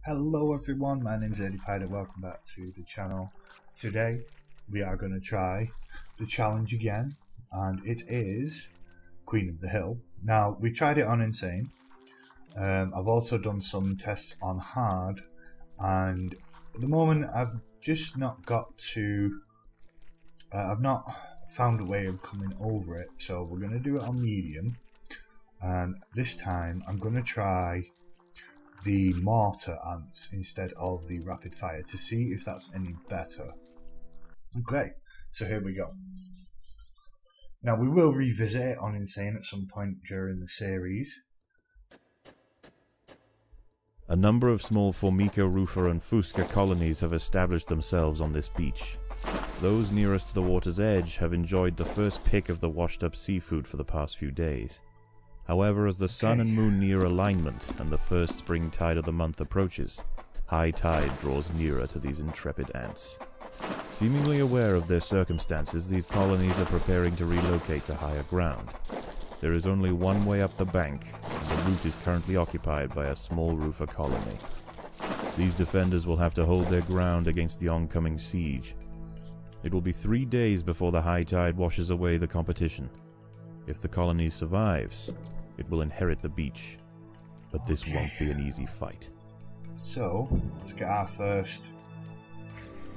Hello everyone, my name is Eddie Pider. Welcome back to the channel. Today we are going to try the challenge again, and it is Queen of the Hill. Now we tried it on Insane. I've also done some tests on Hard, and at the moment I've just not got to I've not found a way of coming over it, so we're going to do it on Medium, and this time I'm going to try the mortar ants instead of the rapid fire to see if that's any better. Okay, so here we go. Now we will revisit it on Insane at some point during the series. A number of small Formica, Rufa and Fusca colonies have established themselves on this beach. Those nearest to the water's edge have enjoyed the first pick of the washed up seafood for the past few days. However, as the sun and moon near alignment and the first spring tide of the month approaches, high tide draws nearer to these intrepid ants. Seemingly aware of their circumstances, these colonies are preparing to relocate to higher ground. There is only one way up the bank, and the route is currently occupied by a small Rufa colony. These defenders will have to hold their ground against the oncoming siege. It will be 3 days before the high tide washes away the competition. If the colony survives, it will inherit the beach, but this won't be an easy fight. So, let's get our first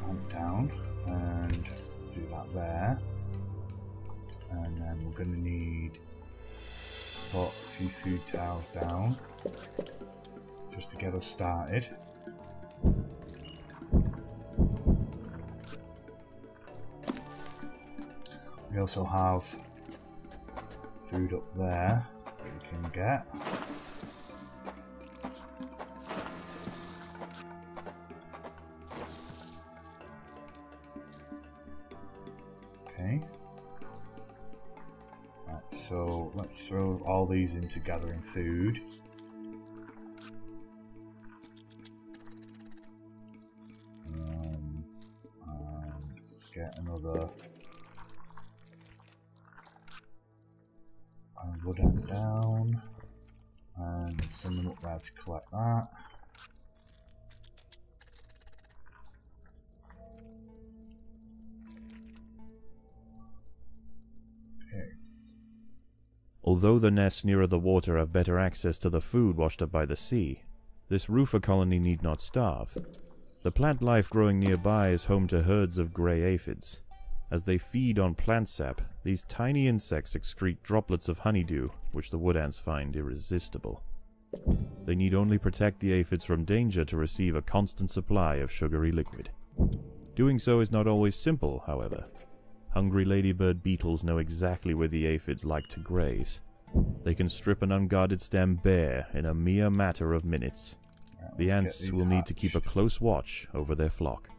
ant down and do that there. And then we're going to need to put a few food tiles down just to get us started. We also have food up there that we can get. Okay. Right, so let's throw all these into gathering food. And let's get another wood end down and send them up there to collect that. Okay. Although the nests nearer the water have better access to the food washed up by the sea, this Rufa colony need not starve. The plant life growing nearby is home to herds of grey aphids. As they feed on plant sap, these tiny insects excrete droplets of honeydew, which the wood ants find irresistible. They need only protect the aphids from danger to receive a constant supply of sugary liquid. Doing so is not always simple, however. Hungry ladybird beetles know exactly where the aphids like to graze. They can strip an unguarded stem bare in a mere matter of minutes. The ants will need to keep a close watch over their flock.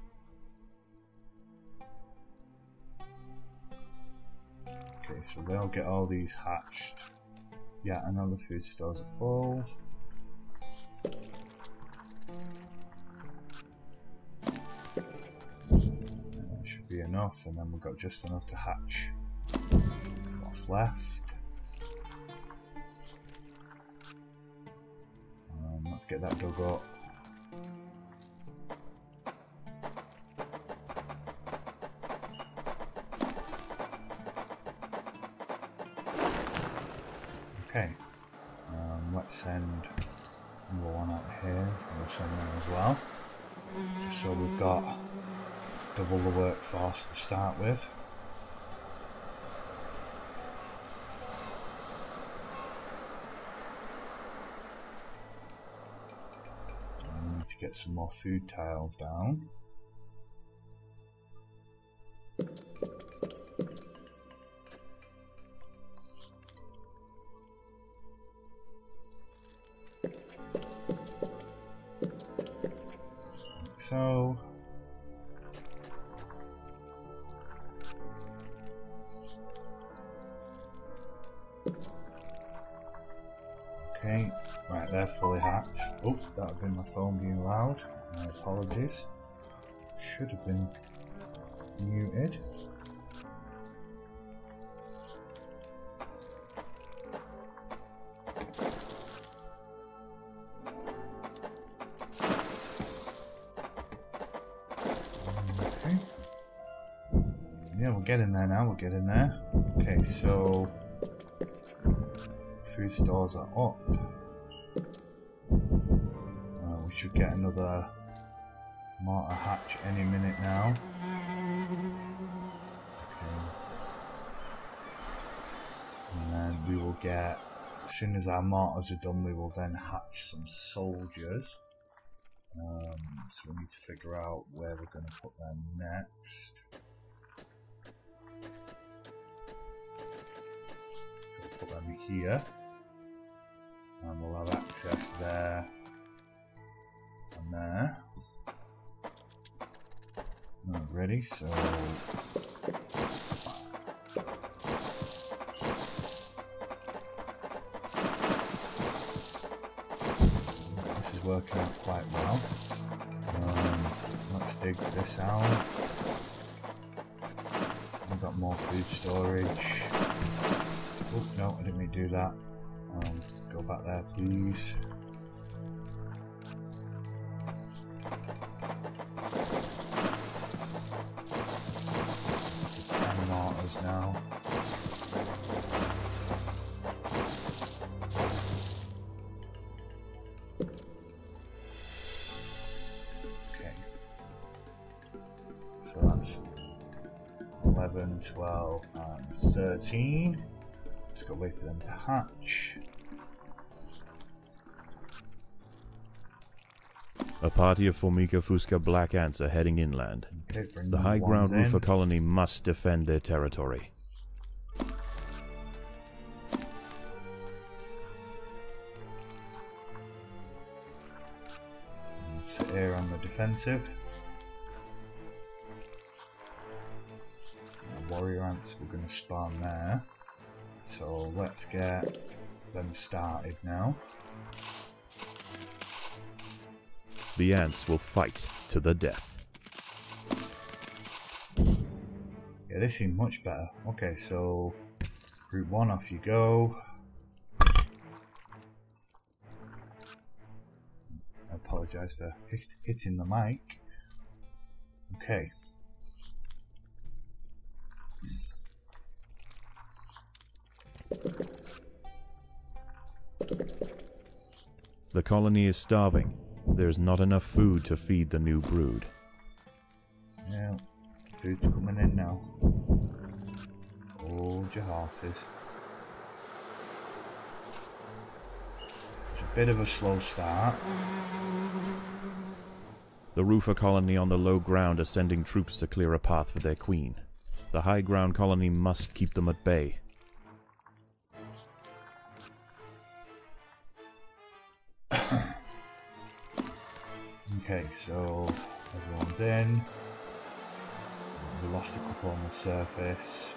Okay, so they'll get all these hatched. Yeah, and all the food stores are full. And that should be enough, and then we've got just enough to hatch what's left. Let's get that dug up. Okay, let's send number one out here, we'll send them as well, just so we've got double the workforce to start with. And we need to get some more food tiles down. So okay, right, they're fully hacked. Oh, that would have been my phone being loud. My apologies. Should have been muted. Yeah, we're getting there now, we're getting there. Okay, so food stores are up. We should get another mortar hatch any minute now. Okay. And then we will get, as soon as our mortars are done, we will then hatch some soldiers. So we need to figure out where we're going to put them next. So we'll put them here, and we'll have access there and there. Ready, so this is working out quite well. Let's dig this out. We've got more food storage. Oh no, I didn't mean to do that. Go back there, please. Now. Okay. So that's 11, 12, and 13. Just gotta wait for them to hatch. A party of Formica Fusca black ants are heading inland. Okay, the high ground roofer colony must defend their territory. Sit here on the defensive. Warrior ants we're going to spawn there. So let's get them started now. The ants will fight to the death. Yeah, this seems much better. Okay, so group 1, off you go. I apologise for hitting the mic. Okay. The colony is starving. There's not enough food to feed the new brood. Yeah, food's coming in now. Hold your horses. It's a bit of a slow start. The roofer colony on the low ground are sending troops to clear a path for their queen. The high ground colony must keep them at bay. Okay, so everyone's in. We lost a couple on the surface.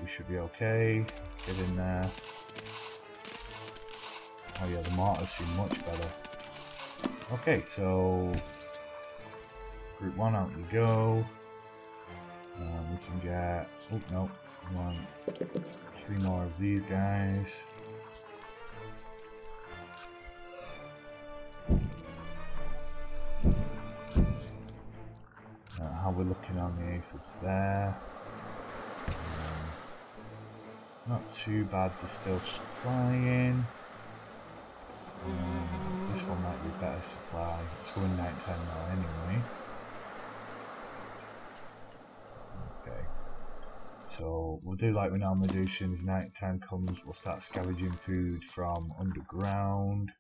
We should be okay. Get in there. Oh yeah, the mortars seem much better. Okay, so group 1, out you go. We can get, oh no, we want 3 more of these guys. How we're looking on the aphids there. Not too bad, they're still supplying. This one might be better supply. It's going night time now anyway. Okay. So we'll do like we normally do. As soon as night time comes, we'll start scavenging food from underground,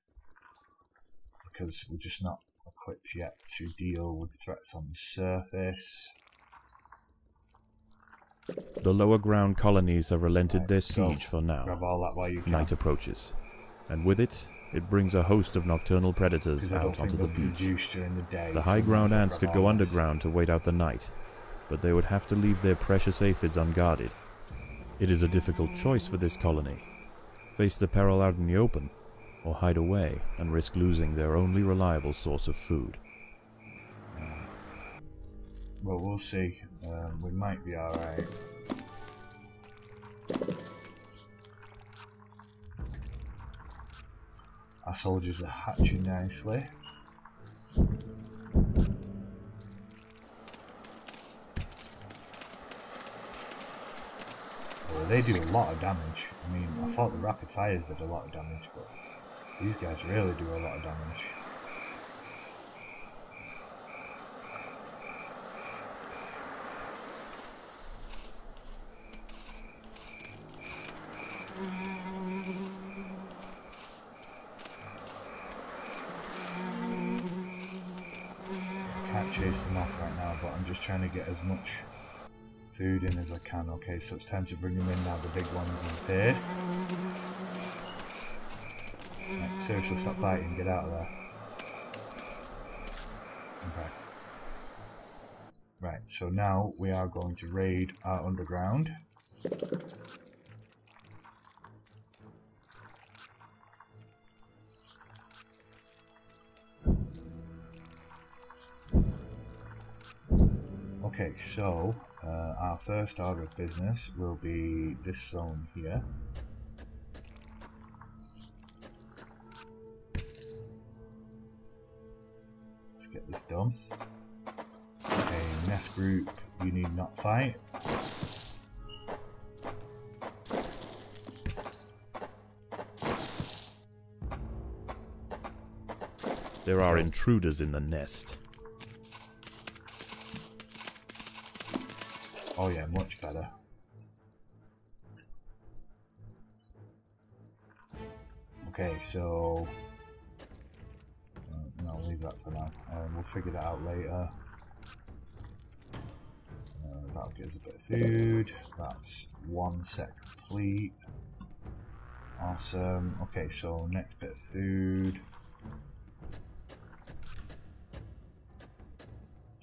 because we're just not equipped yet to deal with threats on the surface. The lower ground colonies have relented their siege for now. Grab all that while you can. Night approaches, and with it, it brings a host of nocturnal predators out onto the beach. The high ground ants could go underground to wait out the night, but they would have to leave their precious aphids unguarded. It is a difficult choice for this colony. Face the peril out in the open, or hide away and risk losing their only reliable source of food. Well, we'll see. We might be alright. Our soldiers are hatching nicely. they do a lot of damage. I mean, I thought the rapid fires did a lot of damage, but these guys really do a lot of damage. Can't chase them off right now, but I'm just trying to get as much food in as I can. Okay, so it's time to bring them in now. The big ones have appeared. Right, seriously, stop fighting. Get out of there. Okay. Right, so now we are going to raid our underground. Okay, so our first order of business will be this zone here. Let's get this done. Okay, nest group, you need not fight. There are intruders in the nest. Oh yeah, much better. Okay, so no, leave that for now. We'll figure that out later. That'll give us a bit of food. That's one set complete. Awesome. Okay, so next bit of food.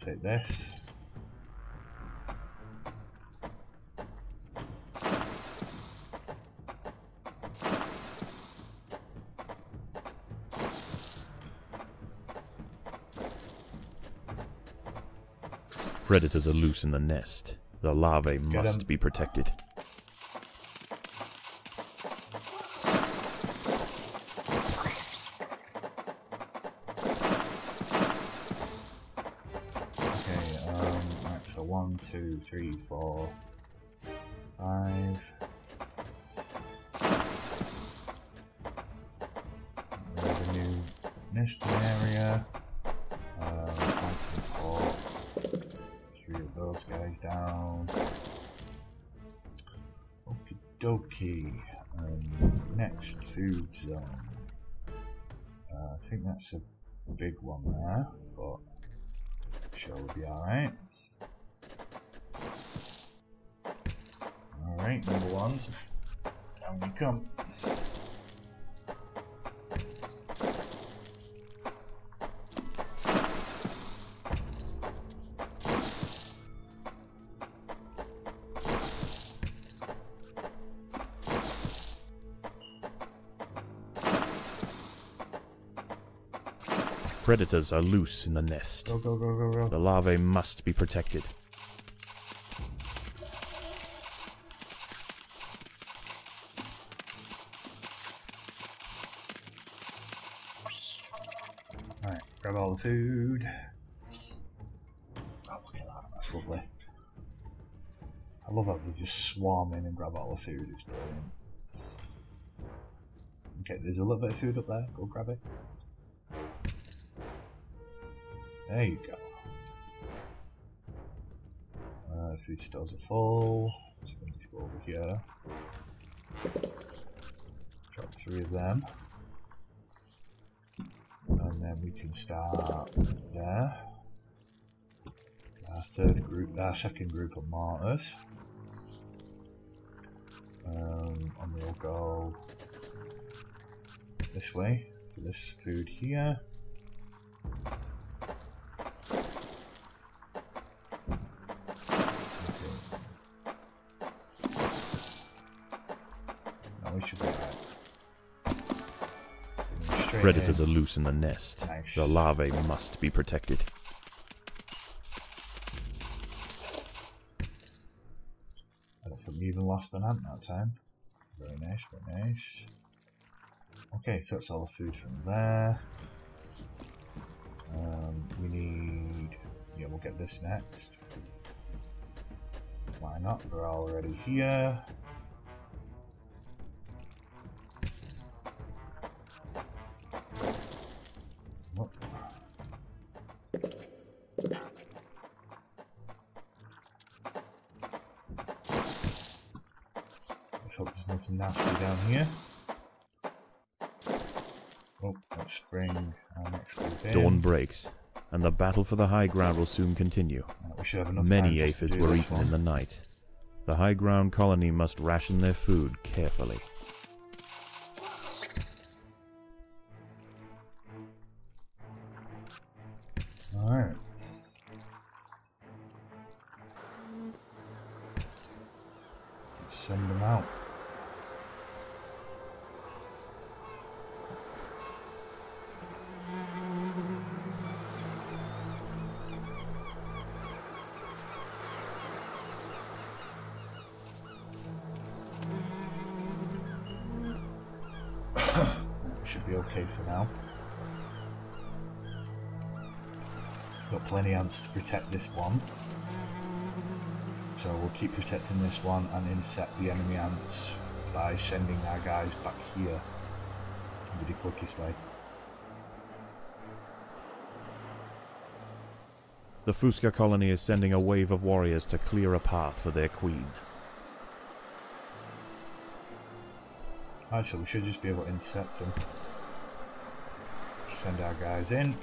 Take this. Predators are loose in the nest. The larvae must be protected. Right, so 1, 2, 3, 4, 5. There's a new nesting area. I can put 3 of those guys down. Okie dokie. Next food zone. I think that's a big one there, but sure we'll be alright. Alright, number ones. Down you come. Predators are loose in the nest. Go, go, go, go, go. The larvae must be protected. Alright, grab all the food. Oh, look at that, that's lovely. I love how they just swarm in and grab all the food, it's brilliant. Okay, there's a little bit of food up there, go grab it. There you go. Food stores are full, so we need to go over here. Drop 3 of them. And then we can start there. Our second group of mortars. And we'll go this way for this food here. We should be alright. Predators are loose in the nest. Nice. The larvae must be protected. I don't think we even lost an ant that time. Very nice, very nice. Okay, so that's all the food from there. We need... yeah, we'll get this next. Why not? We're already here. Something nasty down here. Oh, let's bring our next group in. Dawn breaks, and the battle for the high ground will soon continue. We should have enough Many time just to aphids do were this eaten one. in the night. The high ground colony must ration their food carefully. Alright. Let's send them out. Should be okay for now. Got plenty of ants to protect this one, so we'll keep protecting this one and intercept the enemy ants by sending our guys back here. It'll be the quickest way. The Fusca colony is sending a wave of warriors to clear a path for their queen. Actually, we should just be able to intercept them. Send our guys in.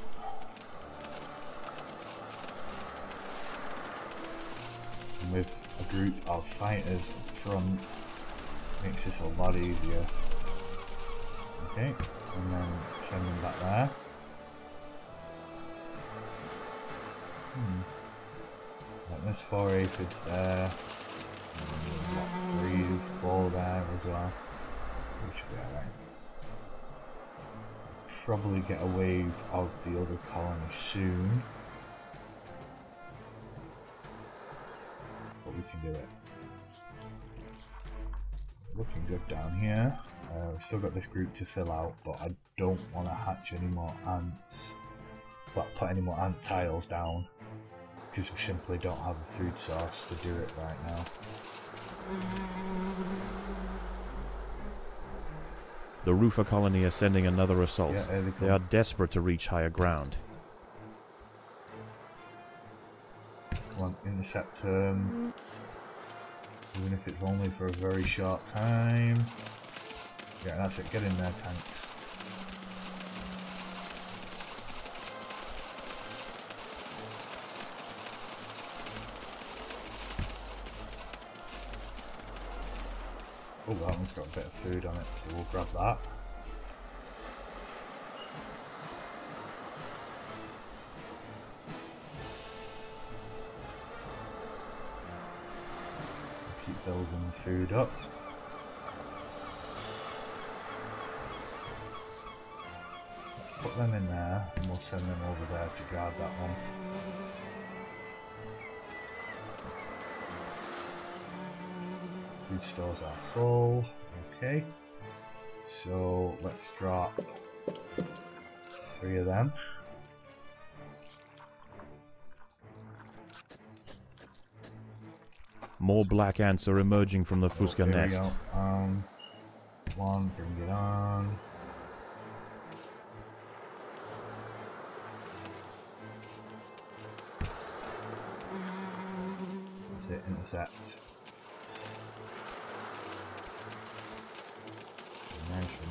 And with a group of fighters up front, makes this a lot easier. Okay, and then send them back there. Like there's 4 aphids there. And 3, 4 there as well. We should be alright. Probably get a wave of the other colony soon. But we can do it. Looking good down here. We've still got this group to fill out, but I don't want to hatch any more ants. Well, put any more ant tiles down, because we simply don't have a food source to do it right now. The Rufa colony are sending another assault. Yeah, They are desperate to reach higher ground. Come on, intercept them. Even if it's only for a very short time. Yeah, that's it. Get in there, tanks. Oh, that one's got a bit of food on it, so we'll grab that. Keep building the food up. Let's put them in there, and we'll send them over there to guard that one. Food stores are full. Okay. So let's drop 3 of them. More black ants are emerging from the Fusca Here we nest. go. One, bring it on. That's it, intercept.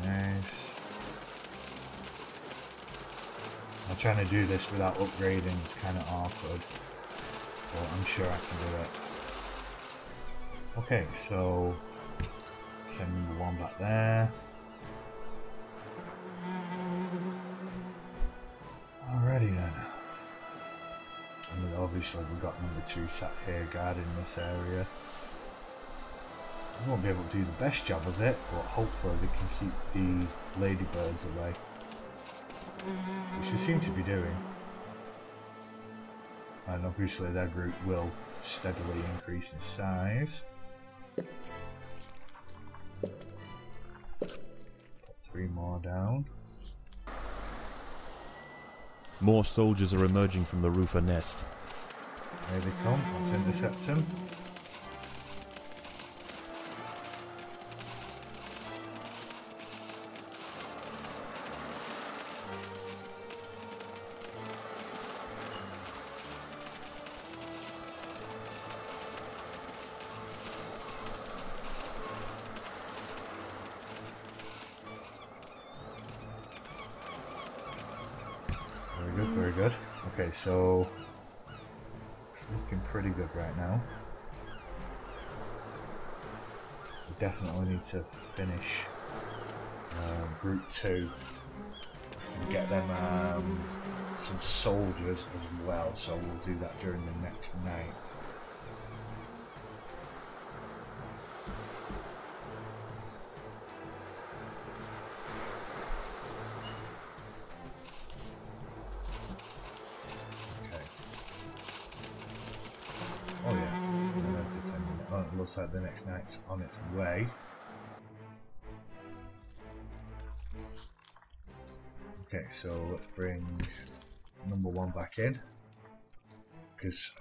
Nice. I'm trying to do this without upgrading, it's kind of awkward, but I'm sure I can do it. Okay, so send number 1 back there. Alrighty then. And then obviously we've got number 2 sat here guarding this area. I won't be able to do the best job of it, but hopefully they can keep the ladybirds away. Which they seem to be doing. And obviously their group will steadily increase in size. Put 3 more down. More soldiers are emerging from the Rufa nest. There they come, let's intercept them. very good. Okay, so it's looking pretty good right now. We definitely need to finish Group 2 and get them some soldiers as well, so we'll do that during the next night. Oh yeah, oh, it looks like the next night's on its way. Okay, so let's bring number 1 back in, because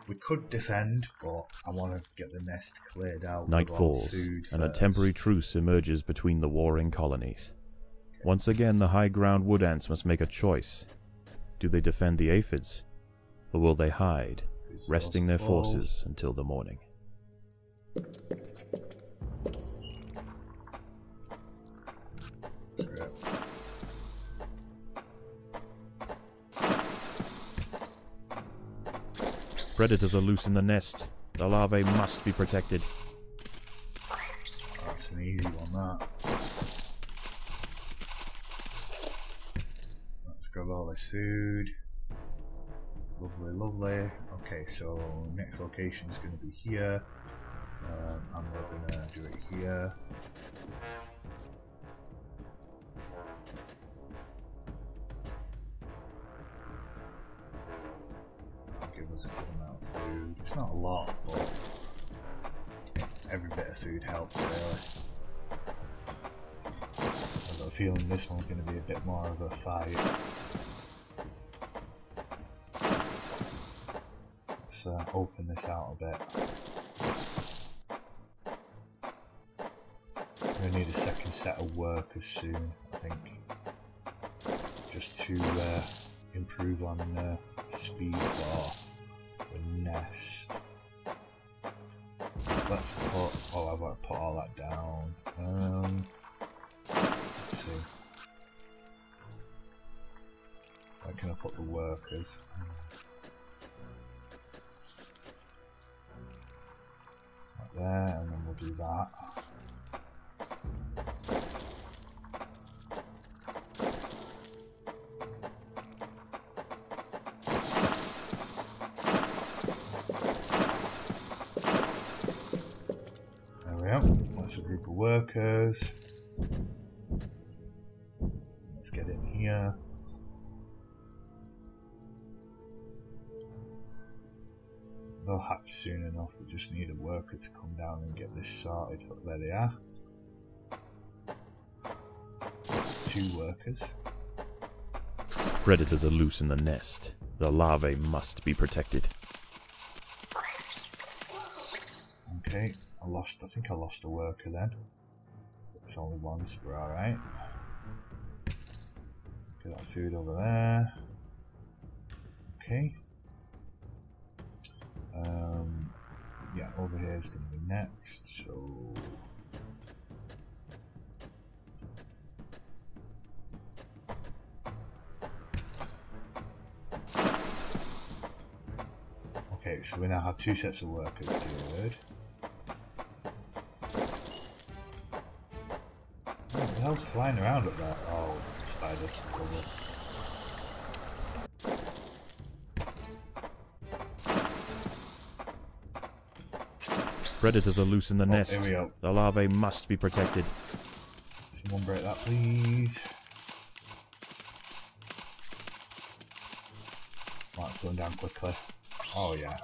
we could defend, but I want to get the nest cleared out. Night falls, and a temporary truce emerges between the warring colonies. Okay. Once again, the high ground wood ants must make a choice. Do they defend the aphids, or will they hide, resting their forces until the morning? Predators are loose in the nest. The larvae must be protected. That's an easy one, that. Let's grab all this food. Lovely, lovely. Okay, so next location is going to be here. And we're going to do it here. That'll give us a good amount of food. It's not a lot, but every bit of food helps, really. I've got a feeling this one's going to be a bit more of a fight. Let's open this out a bit. I'm going to need a second set of workers soon, I think, just to improve on speed for the nest. Let's put, oh, I've got to put all that down. Let's see. Where can I put the workers? Right there, and then we'll do that. That's a group of workers. Let's get in here. They'll hatch soon enough. We just need a worker to come down and get this sorted. There they are. 2 workers. Predators are loose in the nest. The larvae must be protected. Okay. I think I lost a worker then. It's only one, so we're alright. Get that food over there. Okay. Yeah, over here is going to be next, so... Okay, so we now have 2 sets of workers, good. What the hell's flying around up there? Oh, spiders. Predators are loose in the nest. Here we go. The larvae must be protected. Someone break that, please. Oh, it's going down quickly. Oh, yeah.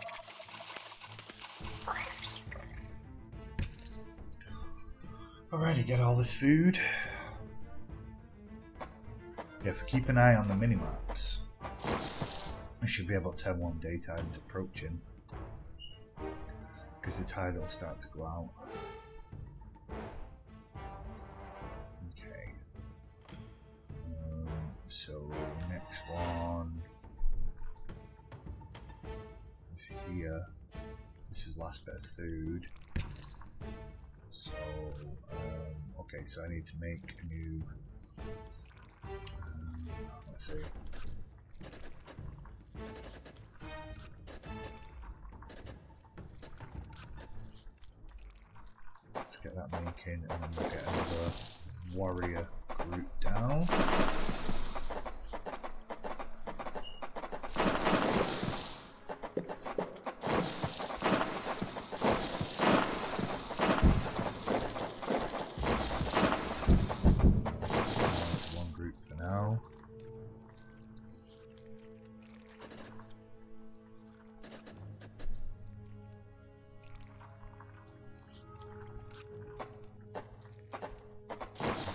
Alrighty, get all this food. Yeah, if we keep an eye on the minimaps, we should be able to tell when daytime's approaching, because the tide will start to go out. Okay. So next one is here. This is the last bit of food. So, okay, so I need to make a new, let's see, get that making, and then we'll get another warrior group down. One group for now.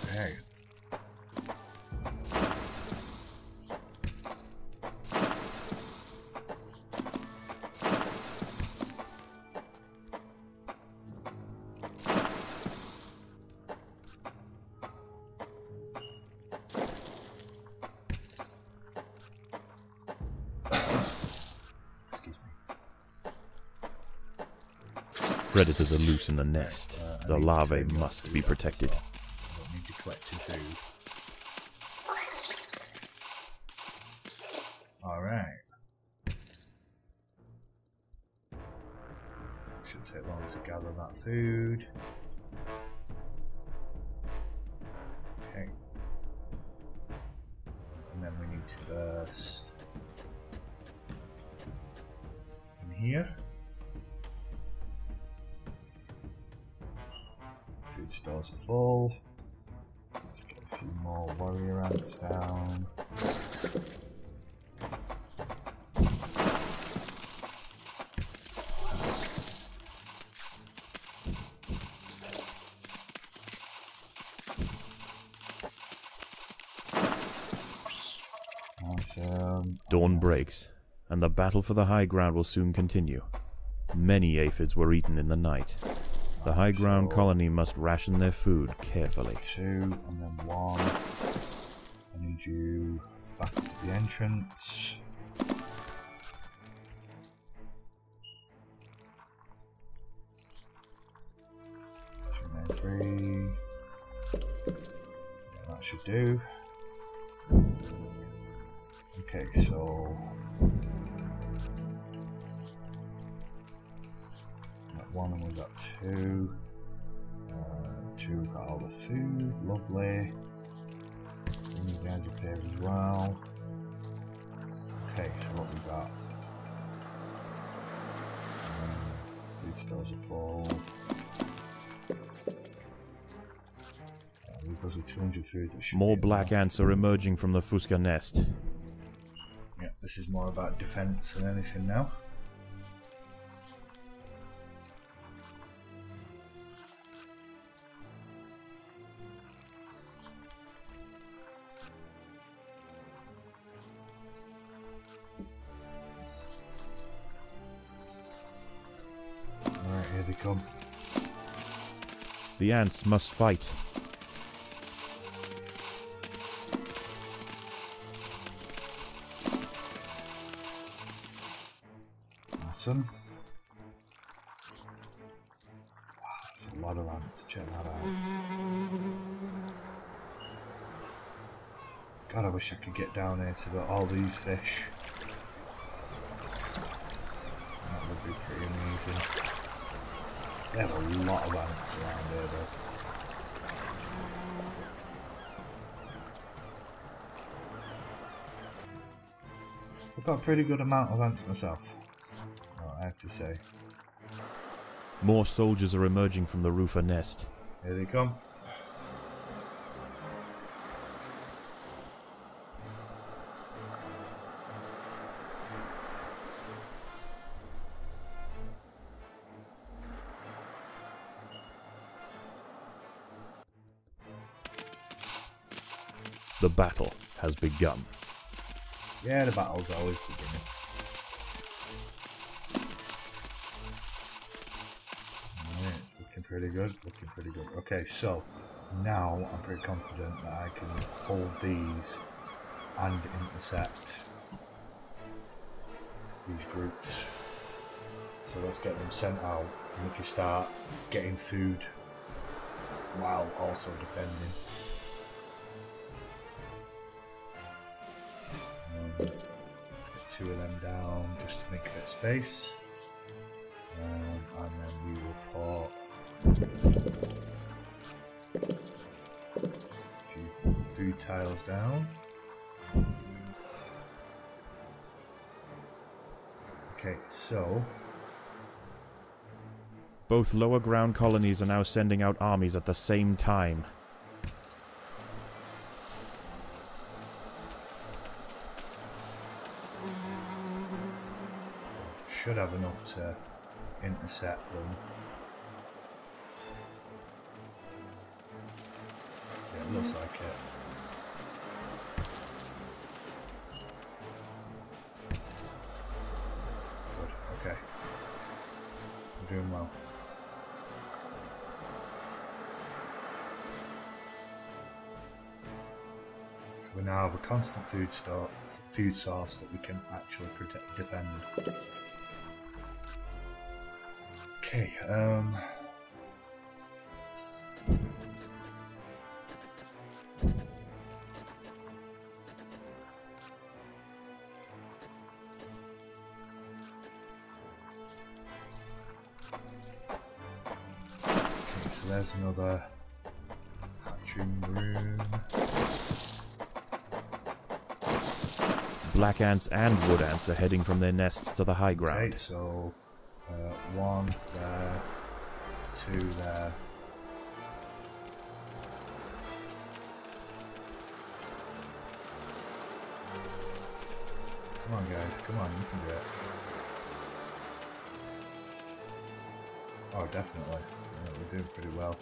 Okay. Excuse me. Predators are loose in the nest. The larvae must be protected. I don't need to collect your food. Alright. Shouldn't take long to gather that food. Okay. And then we need to burst in here. Food stores are full. Let's get a few more warrior ants down. Awesome. Dawn breaks, and the battle for the high ground will soon continue. Many aphids were eaten in the night. The high ground colony must ration their food carefully. 2 and then 1. I need you back to the entrance. 2 and 3. Yeah, that should do. Okay, so got 1 and we've got 2. 2 got all the food, lovely. And you guys up here as well. Okay, so what we got? Food stores are full. We've got 200 food. That should More be black enough. ants are emerging from the Fuska nest. Yeah, this is more about defense than anything now. Alright, here they come. The ants must fight. Awesome. Wow, there's a lot of ants. Check that out. God, I wish I could get down here to all these fish. That would be pretty amazing. They have a lot of ants around here though. I've got a pretty good amount of ants myself, I have to say. More soldiers are emerging from the roofer nest. Here they come. The battle has begun. Yeah, the battle's always beginning. Alright, it's looking pretty good, looking pretty good. Okay, so now I'm pretty confident that I can hold these and intercept these groups. So let's get them sent out and we can start getting food while also defending. Let's get 2 of them down just to make a bit of space, and then we will put few food tiles down. Okay, so Both lower ground colonies are now sending out armies at the same time. should have enough to intercept them. Yeah, it looks like it. Good, okay. We're doing well. So we now have a constant food source that we can actually defend. Okay, so there's another hatching room. Black ants and wood ants are heading from their nests to the high ground. Okay, so one there, two there. Come on guys, come on, you can do it. Oh, definitely. Yeah, we're doing pretty well.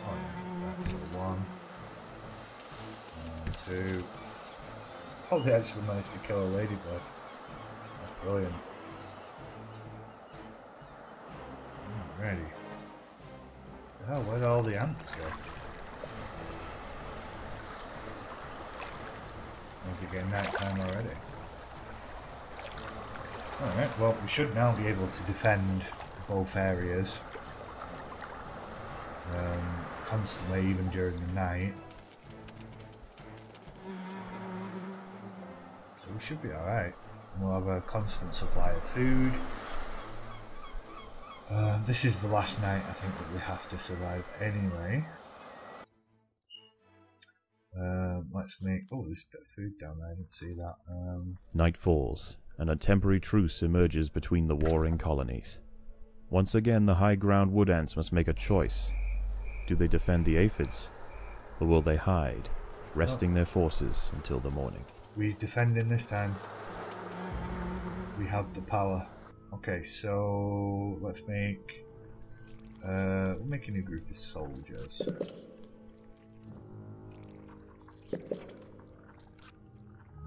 Oh yeah, that's a one. Two. Oh, they actually managed to kill a ladybug. That's brilliant. Alrighty. Oh, where'd all the ants go? Is it getting night time already? Alright, well, we should now be able to defend both areas constantly, even during the night. So we should be alright. We'll have a constant supply of food. This is the last night, I think, that we have to survive anyway. Let's make... Oh, there's a bit of food down there, I didn't see that. Night falls, and a temporary truce emerges between the warring colonies. Once again, the high ground wood ants must make a choice. Do they defend the aphids, or will they hide, resting their forces until the morning? We're defending this time. We have the power. Okay, so let's make... we'll make a new group of soldiers.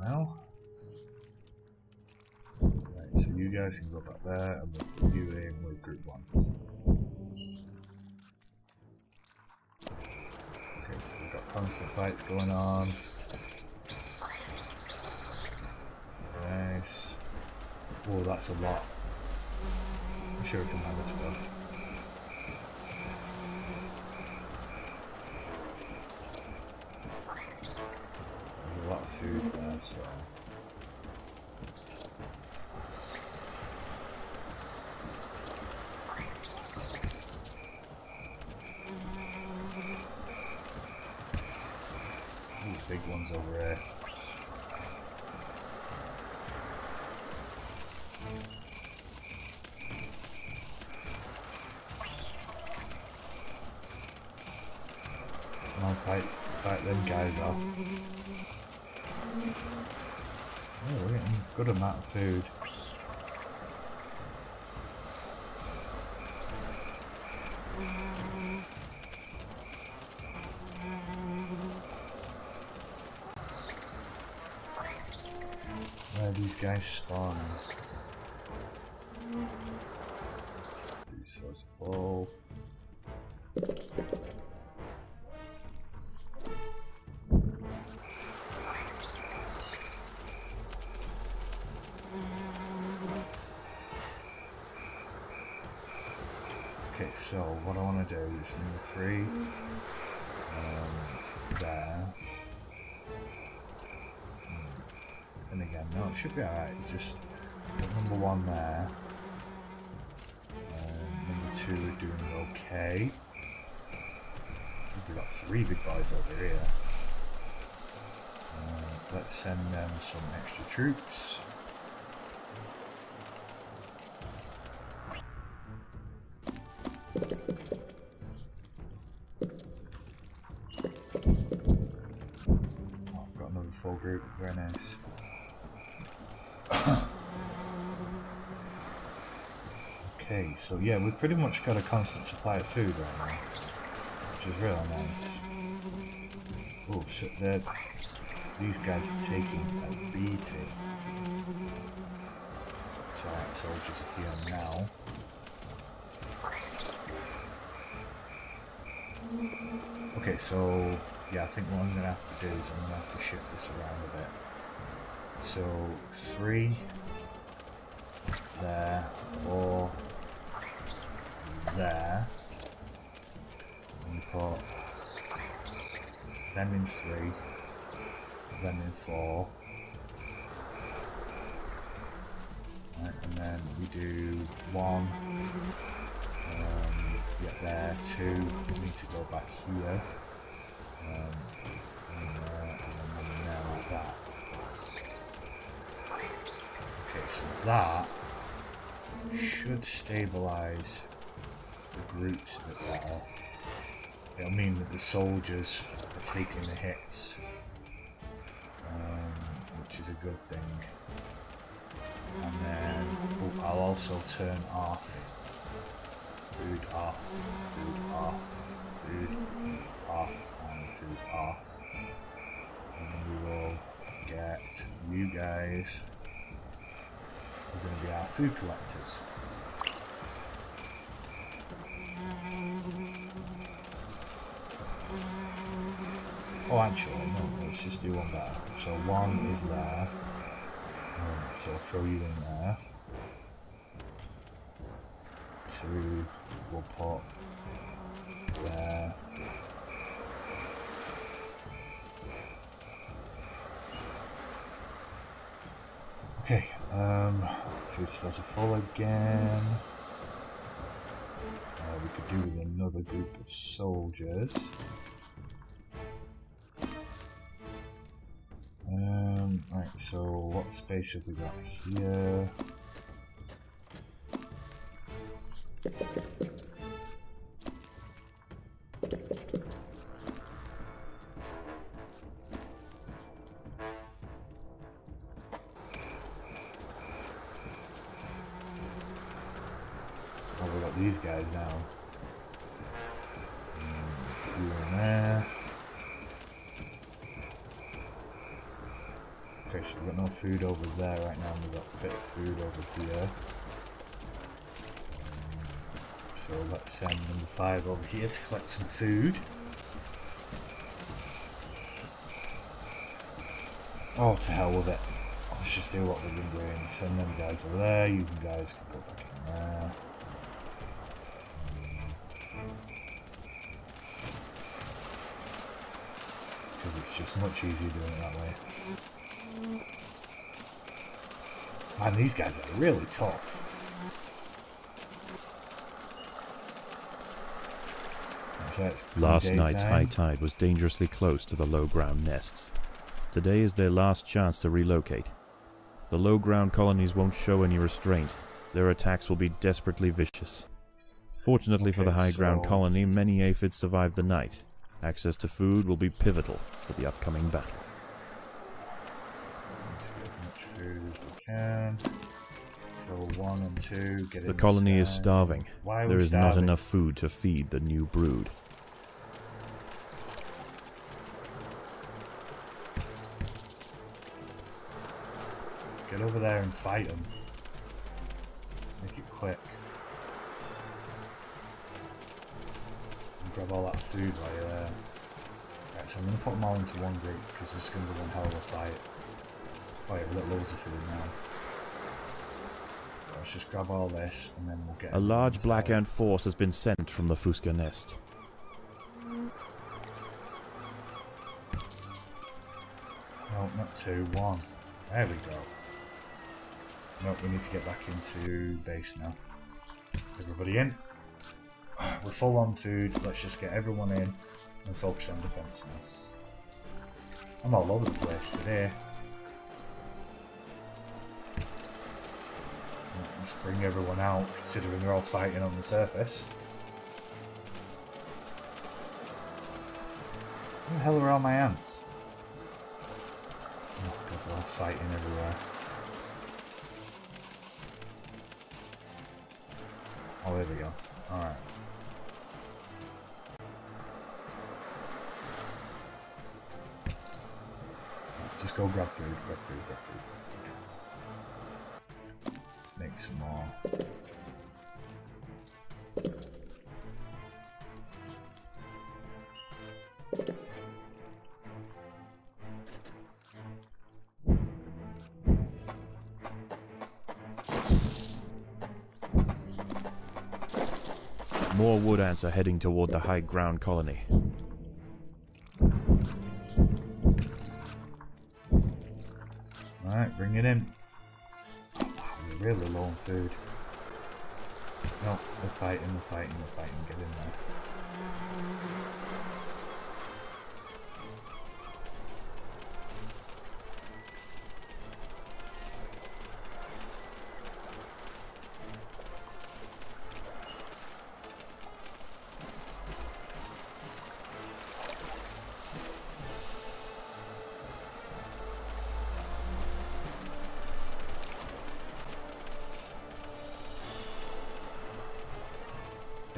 Now, right, so you guys can go back there, and we'll put you in with group 1. Okay, so we've got constant fights going on. Nice. Oh, that's a lot. I'm sure we can manage stuff. There's a lot of food there, so... These big ones over here. Come on, fight them guys off. Oh, we're getting a good amount of food. Where are these guys spawning? These sorts of full. Okay, so what I want to do is number 3 there, happen again. No, it should be alright. Just put number 1 there. Number 2 are doing okay. We've got 3 big boys over here. Let's send them some extra troops. Full group, very nice. Okay, so yeah, we've pretty much got a constant supply of food right now, which is really nice. Oh shit, these guys are taking a beating. So our soldiers are here now. Okay, so yeah, I think what I'm going to have to do is I'm going to have to shift this around a bit. So 3 there, 4 there, and put them in 3, them in 4, right, and then we do 1, yeah, there, 2, we need to go back here. And then there like that. Okay, so that should stabilise the groups a bit better. It'll mean that the soldiers are taking the hits, which is a good thing. And then I'll also turn off food off, food off, food off, and food off. And then we will get you guys. We're going to be our food collectors. Oh, actually, no, let's just do one better. So 1 is there. So I'll throw you in there. 2 we'll put there. Okay, food stores are full again. We could do with another group of soldiers. Right, so what space have we got here? Oh, we've got these guys now. You in there. Okay, so we've got no food over there right now, and we've got a bit of food over here. So let's send number 5 over here to collect some food. Oh, to hell with it. Let's just do what we've been doing. Send them guys over there, you guys can go back in there. Because it's just much easier doing it that way. Man, these guys are really tough. Last night's high tide was dangerously close to the low ground nests. Today is their last chance to relocate. The low ground colonies won't show any restraint. Their attacks will be desperately vicious. Fortunately for the high ground colony, many aphids survived the night. Access to food will be pivotal for the upcoming battle. Food as we can. So 1 and 2 get in. The colony is starving. There is not starving? enough food to feed the new brood. Get over there and fight them. Make it quick. And grab all that food while you're there. Right, so I'm going to put them all into one group because this is going to be one hell of a fight. Oh yeah, we've got loads of food now. So let's just grab all this and then we'll get... A large black ant force has been sent from the Fuska nest. No, not 2, 1. There we go. No, we need to get back into base now. Everybody in. We're full on food. Let's just get everyone in and focus on defense now. I'm all over the place today. Let's bring everyone out, considering they're all fighting on the surface. Where the hell are all my ants? Oh god, they're all fighting everywhere. Oh, there we go. Alright. Just go grab food, grab food, grab food. Let's make some more. More wood ants are heading toward the high ground colony. Alright, bring it in. Oh, wow, we're really low on food. No, they're fighting, they're fighting, they're fighting. Get in there.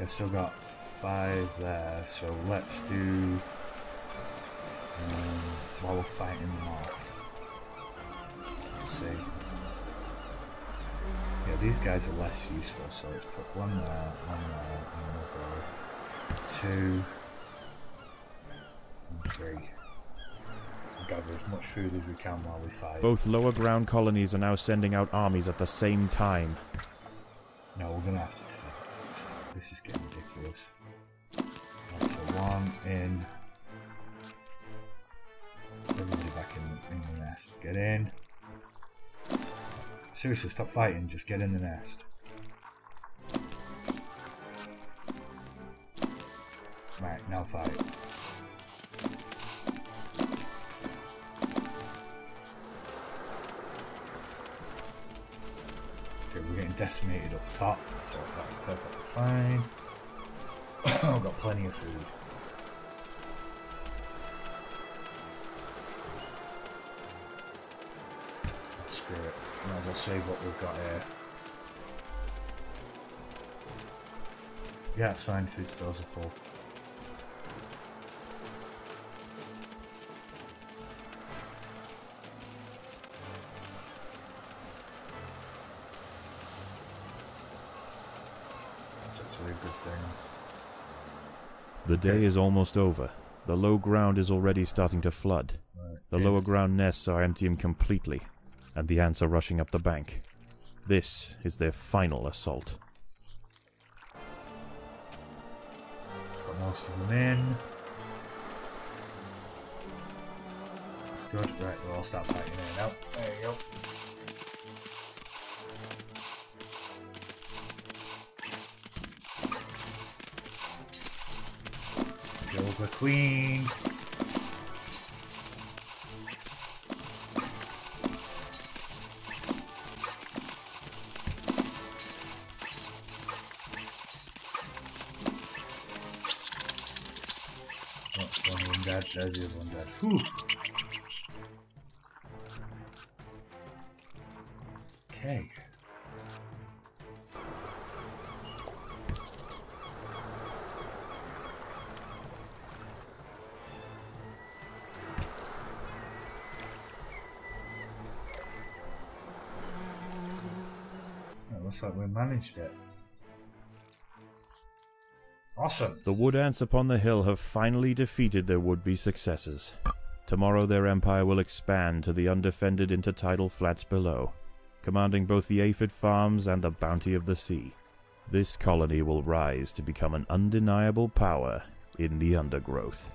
I've still got 5 there, so let's do while we're fighting them off. Let's see. Yeah, these guys are less useful, so let's put one there, and we'll go 2 and 3. Gather as much food as we can while we fight. Both lower ground colonies are now sending out armies at the same time. No, we're gonna have to defend. This is getting ridiculous. Right, so 1 in. Everybody back in the nest. Get in. Seriously, stop fighting. Just get in the nest. Right, now fight. Okay, we're getting decimated up top. So that's perfectly fine. I've got plenty of food. Screw it. Might as well save what we've got here. Yeah, it's fine. Food stores are full. A good thing. The day is almost over. The low ground is already starting to flood. Right. The lower ground nests are emptying completely, and the ants are rushing up the bank. This is their final assault. Got most of them in. That's good. Right, we'll all start fighting here now. There you go. The queen. Oh, one of them dead. There's the other one dead. Whew. Okay. Looks like we managed it. Awesome. The wood ants upon the hill have finally defeated their would-be successors. Tomorrow their empire will expand to the undefended intertidal flats below, commanding both the aphid farms and the bounty of the sea. This colony will rise to become an undeniable power in the Undergrowth.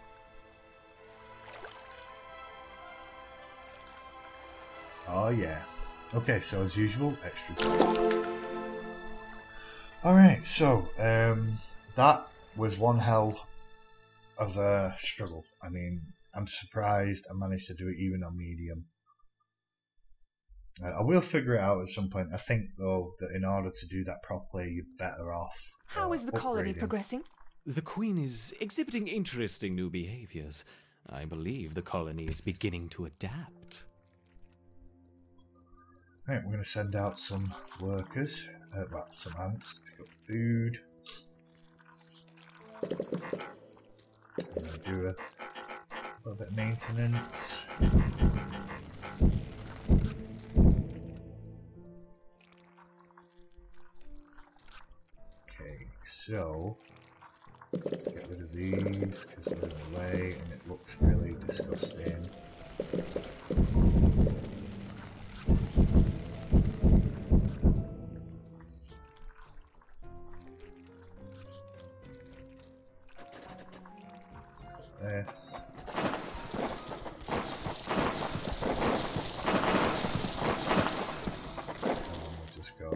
Oh yeah. Okay, so as usual, extra. Alright, so that was one hell of a struggle. I mean, I'm surprised I managed to do it even on medium. I will figure it out at some point. I think though that in order to do that properly, you're better off How is the colony upgrading. progressing? The Queen is exhibiting interesting new behaviors. I believe the colony is beginning to adapt. Right, we're going to send out some workers, well, some ants, to pick up food. I'm going to do a little bit of maintenance. Okay, so get rid of these because they're in the way and it looks really disgusting. This. And we'll just go.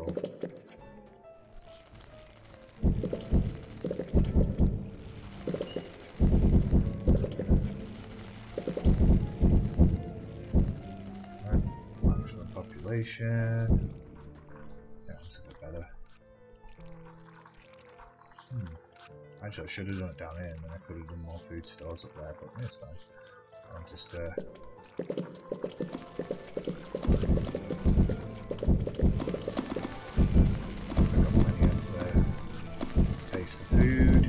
Maximum population. Yeah, that's a bit better. Actually, I should have done it down here, and then I could have done more food stores up there, but it's fine. I'll just I've got plenty of space for food.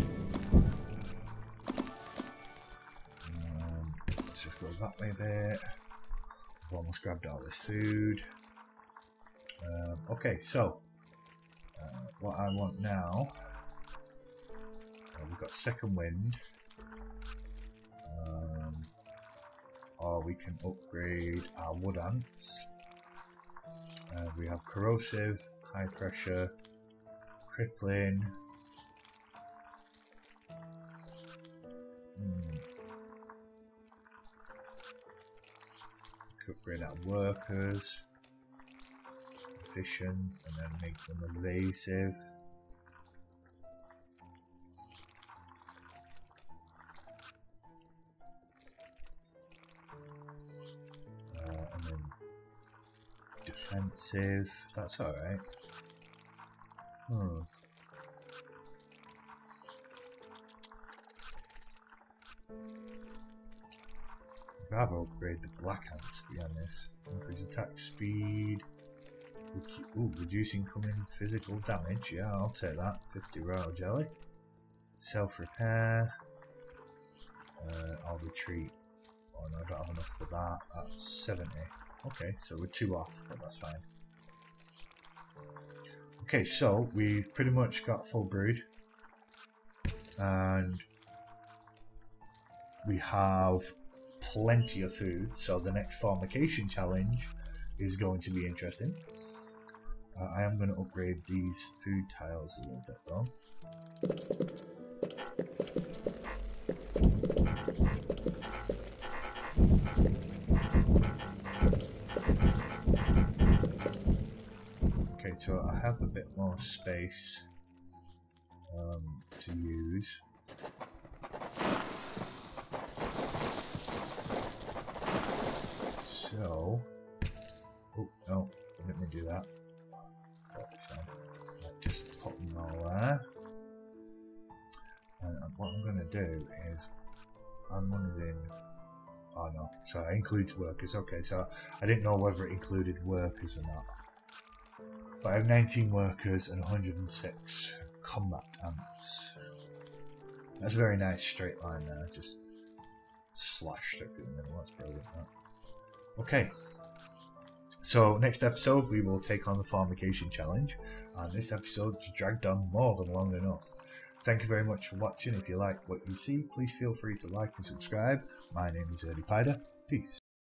Let's just go that way a bit. I've almost grabbed all this food. Okay, so what I want now. We've got second wind, or we can upgrade our wood ants. We have corrosive, high pressure, crippling. Could upgrade our workers, efficient, and then make them evasive. Defensive, that's alright. I'd rather upgrade the black ants, to be honest. Increase attack speed. Reduce incoming physical damage. Yeah, I'll take that. 50 royal jelly. Self-repair. I'll retreat. Oh no, I don't have enough for that. That's 70. Okay, so we're 2 off, but that's fine. Okay, so we've pretty much got full brood, and we have plenty of food, so the next formication challenge is going to be interesting. I am going to upgrade these food tiles a little bit though. So I have a bit more space to use. So, oh no, let me do that. Just pop them all there. And what I'm going to do is, I'm wondering. Oh no, so it includes workers. Okay, so I didn't know whether it included workers or not. But I have 19 workers and 106 combat ants. That's a very nice straight line there, just slashed it through the middle. That's brilliant. Okay, so next episode we will take on the formication challenge, and this episode dragged on more than long enough. Thank you very much for watching. If you like what you see, please feel free to like and subscribe. My name is Early Pider. Peace.